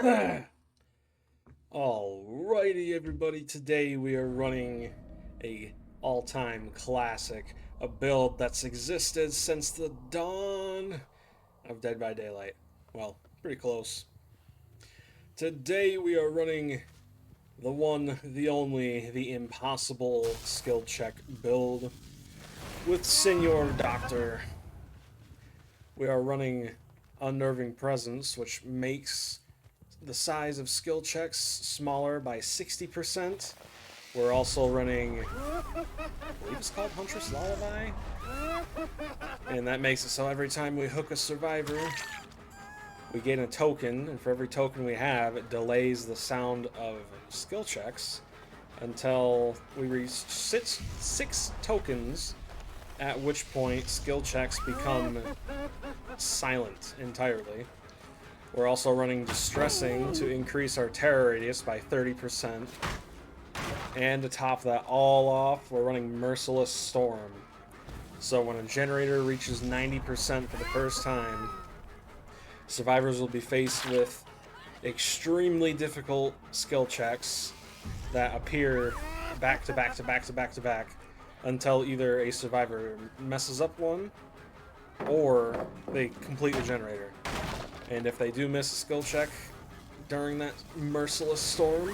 Alrighty, everybody. Today we are running a all-time classic, a build that's existed since the dawn of Dead by Daylight. Well, pretty close. Today we are running the one, the only, the impossible skill check build with Senor Doctor. We are running Unnerving Presence, which makes the size of skill checks smaller by 60%. We're also running, I believe it's called Huntress Lullaby, and that makes it so every time we hook a survivor, we gain a token, and for every token we have, it delays the sound of skill checks until we reach six tokens, at which point skill checks become silent entirely. We're also running Distressing to increase our terror radius by 30%. And to top that all off, we're running Merciless Storm. So when a generator reaches 90% for the first time, survivors will be faced with extremely difficult skill checks that appear back to back to back to back to back until either a survivor messes up one or they complete the generator. And if they do miss a skill check during that Merciless Storm,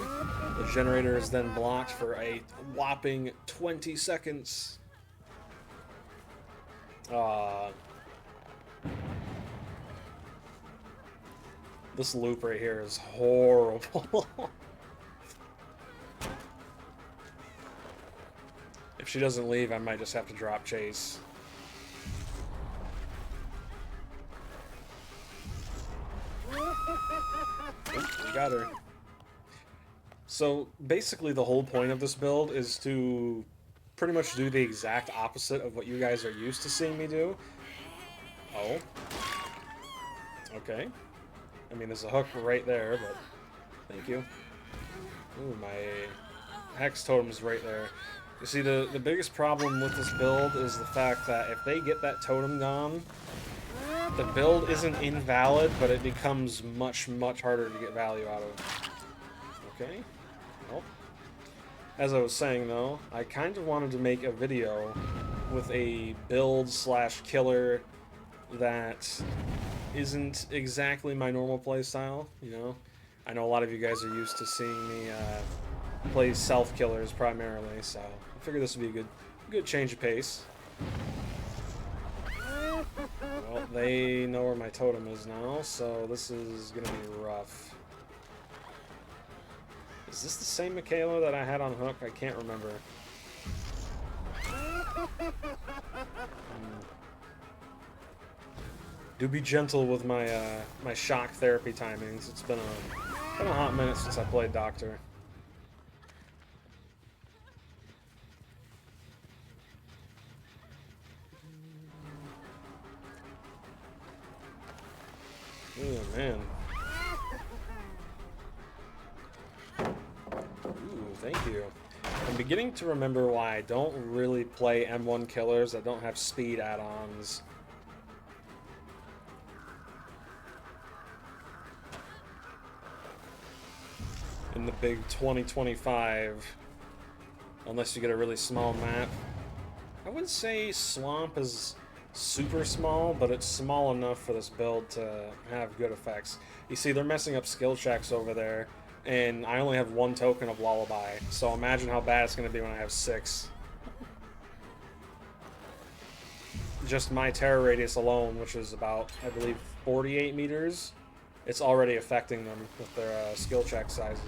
the generator is then blocked for a whopping 20 seconds. This loop right here is horrible. If she doesn't leave, I might just have to drop chase. We got her. So basically the whole point of this build is to pretty much do the exact opposite of what you guys are used to seeing me do. Oh. Okay. I mean, there's a hook right there, but thank you. Ooh, my hex totem's right there. You see, the biggest problem with this build is the fact that if they get that totem gone, the build isn't invalid, but it becomes much, much harder to get value out of. Okay. Well, as I was saying, though, I kind of wanted to make a video with a build/killer that isn't exactly my normal playstyle, you know? I know a lot of you guys are used to seeing me play self-killers primarily, so I figured this would be a good change of pace. Well, they know where my totem is now, so this is gonna be rough. Is this the same Michaela that I had on hook? I can't remember. Do be gentle with my my shock therapy timings. It's been a hot minute since I played Doctor. Oh man. Ooh, thank you. I'm beginning to remember why I don't really play M1 killers that don't have speed add-ons. In the big 2025, unless you get a really small map. I wouldn't say Swamp is super small, but it's small enough for this build to have good effects. You see, they're messing up skill checks over there, and I only have one token of Lullaby, so imagine how bad it's going to be when I have 6. Just my terror radius alone, which is about, I believe, 48 meters, it's already affecting them with their skill check sizes.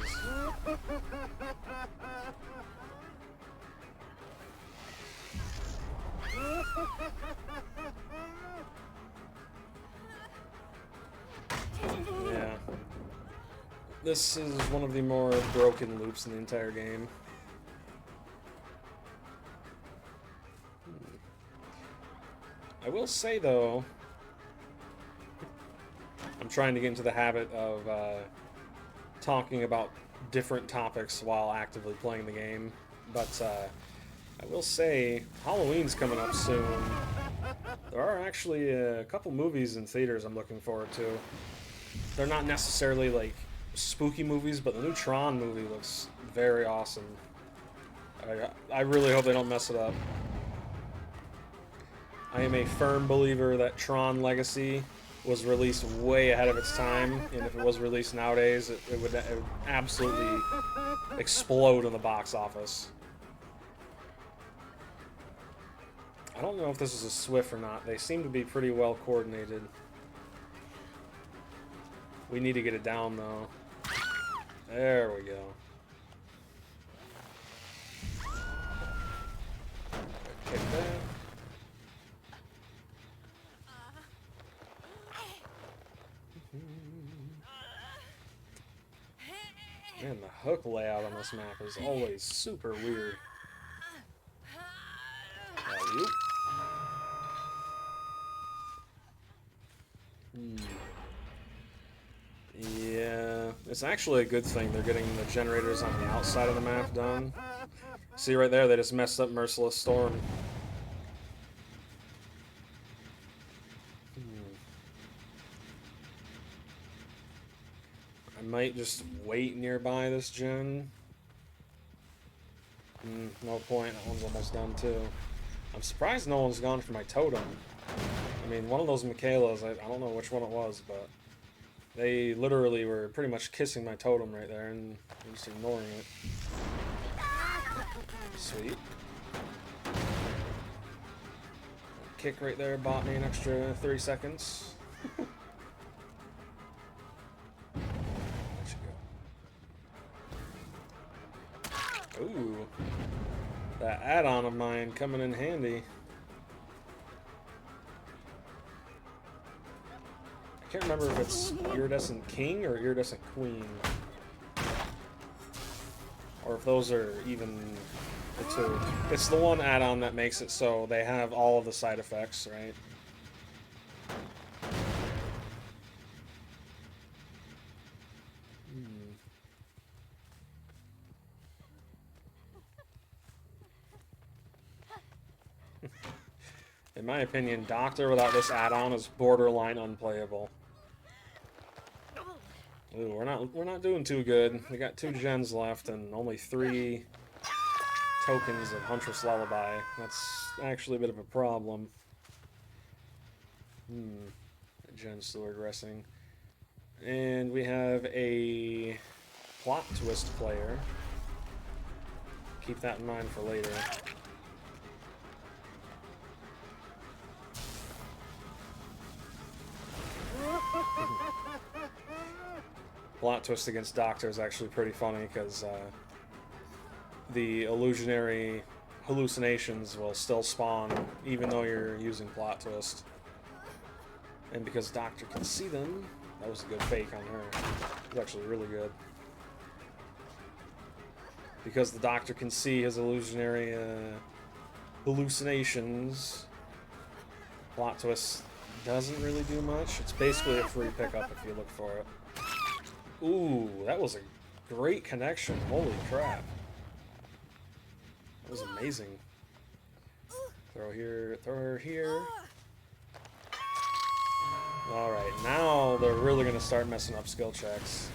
Yeah. This is one of the more broken loops in the entire game. I will say, though, I'm trying to get into the habit of talking about different topics while actively playing the game, but I will say Halloween's coming up soon. There are actually a couple movies in theaters I'm looking forward to. They're not necessarily like spooky movies, but the new Tron movie looks very awesome. I really hope they don't mess it up. I am a firm believer that Tron Legacy was released way ahead of its time, and if it was released nowadays, it would absolutely explode in the box office. I don't know if this is a Swift or not. They seem to be pretty well coordinated. We need to get it down, though. There we go. Kick that. Man, the hook layout on this map is always super weird. Alley-oop. Yeah, it's actually a good thing they're getting the generators on the outside of the map done. See right there, they just messed up Merciless Storm. I might just wait nearby this gen. No point, that one's almost done too. I'm surprised no one's gone for my totem. I mean, one of those Michaelas, I don't know which one it was, but they literally were pretty much kissing my totem right there and just ignoring it. Sweet. Kick right there bought me an extra 30 seconds. Ooh, that add-on of mine coming in handy. I can't remember if it's Iridescent King or Iridescent Queen. Or if those are even the two. It's the one add-on that makes it so they have all of the side effects, right? In my opinion, Doctor without this add-on is borderline unplayable. Ooh, we're not doing too good. We got 2 gens left and only 3 tokens of Huntress Lullaby. That's actually a bit of a problem. That gen's still regressing. And we have a plot twist player. Keep that in mind for later. Plot twist against Doctor is actually pretty funny because the illusionary hallucinations will still spawn even though you're using plot twist. And because Doctor can see them, that was a good fake on her. It was actually really good. Because the Doctor can see his illusionary hallucinations, plot twist doesn't really do much. It's basically a free pickup if you look for it. Ooh, that was a great connection. Holy crap. That was amazing. Throw here, throw her here. Alright, now they're really going to start messing up skill checks.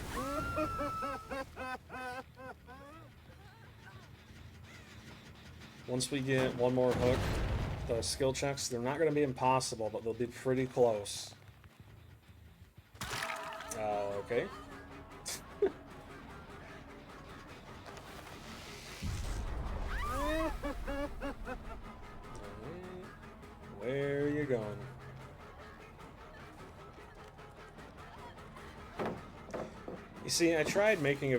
Once we get one more hook, the skill checks, they're not going to be impossible, but they'll be pretty close. Okay. Where are you going? You see, I tried making a,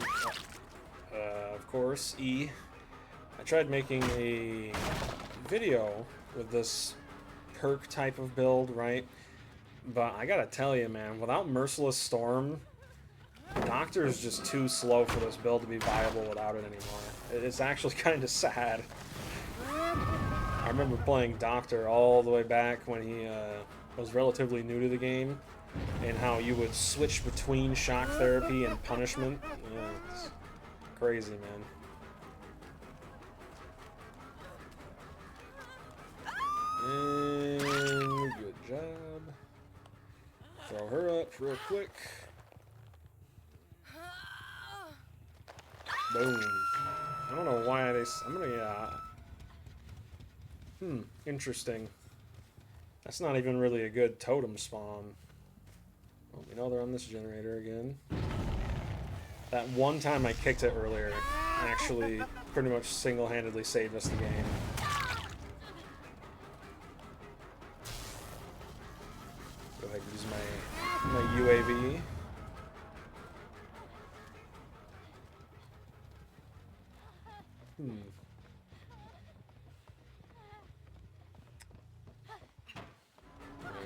of course, I tried making a video with this perk type of build, right? But I gotta tell you, man, without Merciless Storm, Doctor is just too slow for this build to be viable without it anymore. It's actually kind of sad. I remember playing Doctor all the way back when he was relatively new to the game, and how you would switch between shock therapy and punishment. Yeah, it's crazy, man. And good job. Throw her up real quick. Boom. I don't know why they... I'm gonna... Interesting. That's not even really a good totem spawn. Oh, we know they're on this generator again. That one time I kicked it earlier actually pretty much single-handedly saved us the game. Go ahead and use my UAV.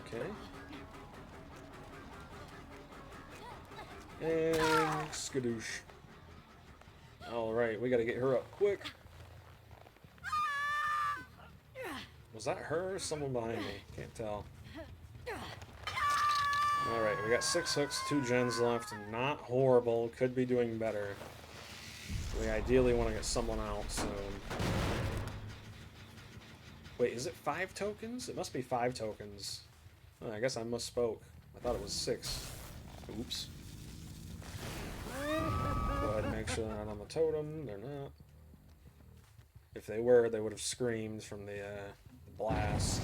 Okay. And skadoosh. Alright, we gotta get her up quick. Was that her or someone behind me? Can't tell. Alright, we got 6 hooks, 2 gens left. Not horrible. Could be doing better. We ideally want to get someone out soon. Wait, is it 5 tokens? It must be 5 tokens. Oh, I guess I misspoke. I thought it was 6. Oops. Go ahead and make sure they're not on the totem. They're not. If they were, they would have screamed from the blast.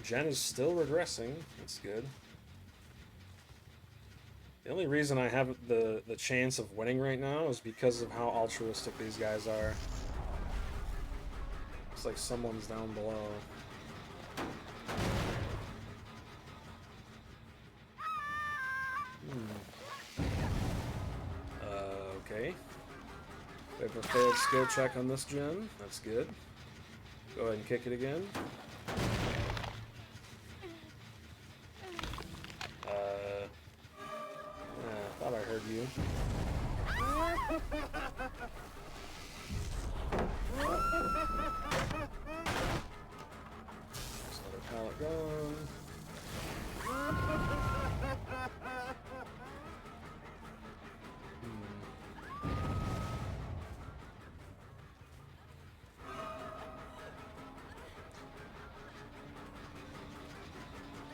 Jen is still regressing. That's good. The only reason I have the chance of winning right now is because of how altruistic these guys are. Looks like someone's down below. Okay. We have a failed skill check on this gen. That's good. Go ahead and kick it again. Thought I heard you. There's another pallet gone.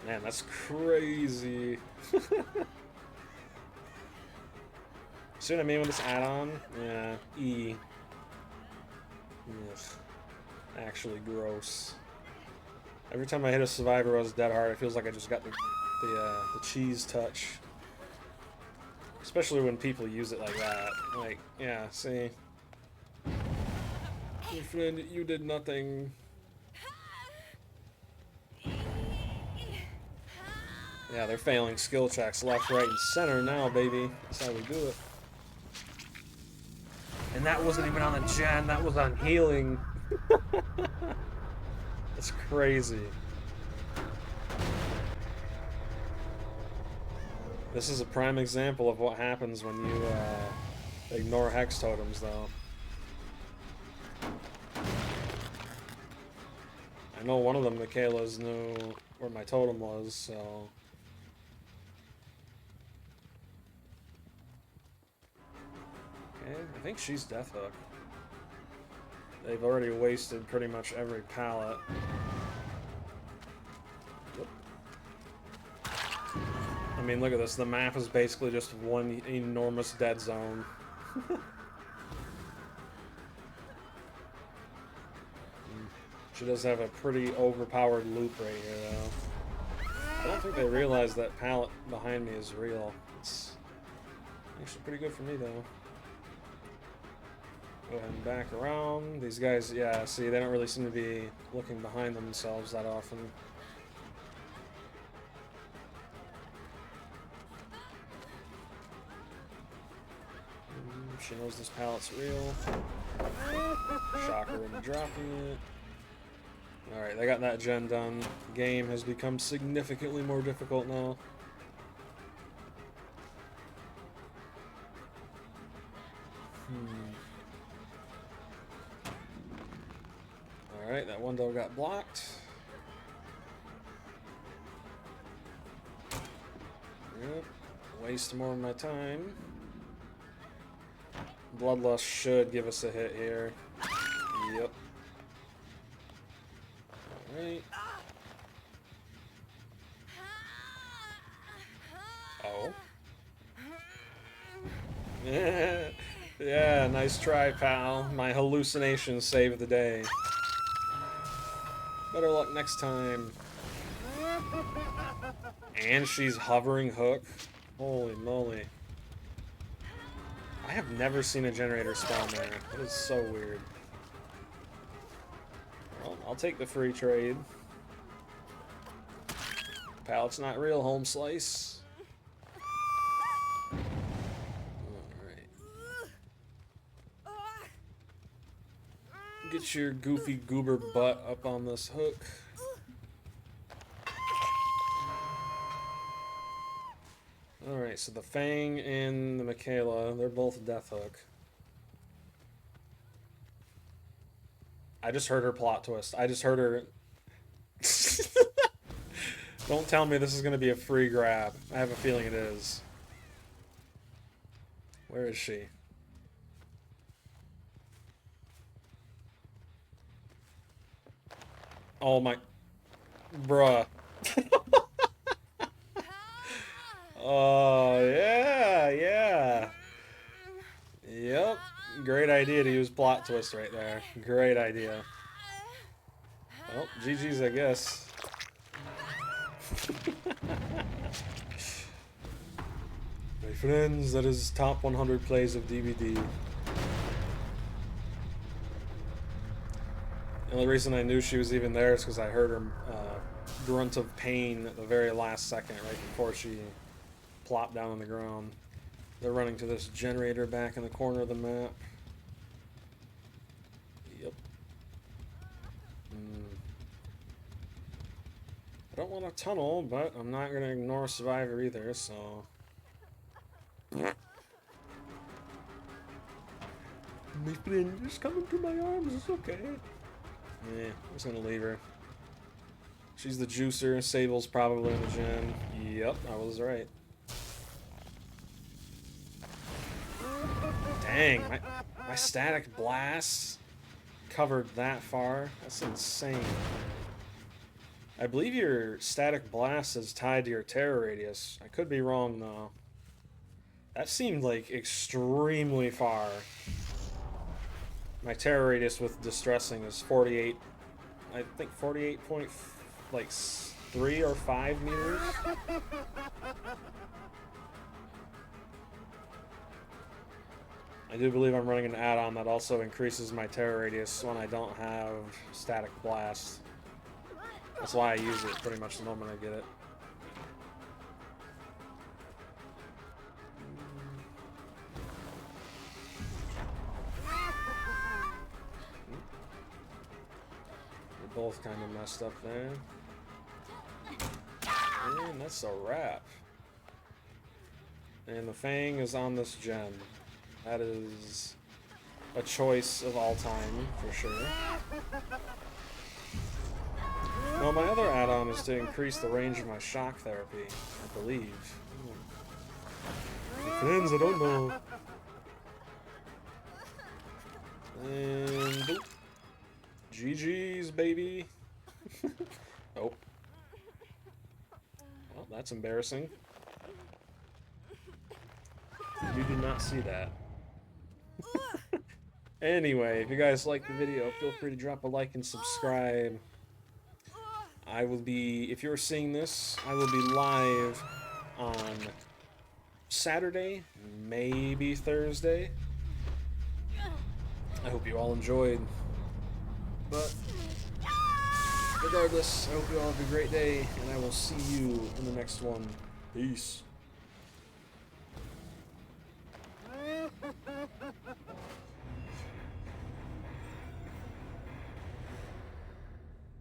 Man, that's crazy. See what I mean with this add-on? Yeah, E. Ugh. Actually gross. Every time I hit a survivor with dead hard, it feels like I just got the cheese touch. Especially when people use it like that. Like, yeah, see? Your friend, you did nothing. Yeah, they're failing skill checks left, right, and center now, baby. That's how we do it. And that wasn't even on the gen, that was on healing. That's crazy. This is a prime example of what happens when you ignore hex totems, though. I know one of them, Michaela's, knew where my totem was, so... Okay, I think she's Death Hook. They've already wasted pretty much every pallet. Yep. I mean, look at this. The map is basically just one enormous dead zone. She does have a pretty overpowered loop right here, though. I don't think they realize that pallet behind me is real. It's actually pretty good for me, though. Go ahead and back around. These guys, yeah, see, they don't really seem to be looking behind themselves that often. She knows this pallet's real. Shocker into dropping it. Alright, they got that gen done. The game has become significantly more difficult now. Alright, that window got blocked. Yep. Waste more of my time. Bloodlust should give us a hit here. Yep. Alright. Oh. Yeah, nice try, pal. My hallucinations saved the day. Better luck next time. And she's hovering hook. Holy moly. I have never seen a generator spawn there. That is so weird. Well, I'll take the free trade. Pallet's not real, home slice. Alright. Get your goofy goober butt up on this hook. Alright, so the Fang and the Michaela, they're both death hook. I just heard her plot twist. I just heard her... Don't tell me this is going to be a free grab. I have a feeling it is. Where is she? Oh my... Bruh. Oh, yeah, yeah. Yep. Great idea to use plot twist right there. Great idea. Well, GG's, I guess. My friends, that is top 100 plays of DVD. The only reason I knew she was even there is because I heard her grunt of pain at the very last second, right before she plopped down on the ground. They're running to this generator back in the corner of the map. Yep. I don't want a tunnel, but I'm not going to ignore Survivor either, so... My friend, just come into my arms, it's okay. Yeah, I'm just going to leave her. She's the juicer, Sable's probably in the gen. Yep, I was right. Dang, my static blast covered that far. That's insane. I believe your static blast is tied to your terror radius. I could be wrong though. That seemed like extremely far. My terror radius with distressing is 48. I think 48.3 or 5 meters. I do believe I'm running an add-on that also increases my terror radius when I don't have static blast. That's why I use it pretty much the moment I get it. We're both kind of messed up there. And that's a wrap. And the Fang is on this gen. That is a choice of all time, for sure. No, my other add-on is to increase the range of my shock therapy, I believe. Friends, I don't know. And boop. GG's, baby. Oh. Well, that's embarrassing. You did not see that. Anyway, if you guys like the video, feel free to drop a like and subscribe. I will be, if you're seeing this, I will be live on Saturday, maybe Thursday. I hope you all enjoyed. But regardless, I hope you all have a great day, and I will see you in the next one. Peace.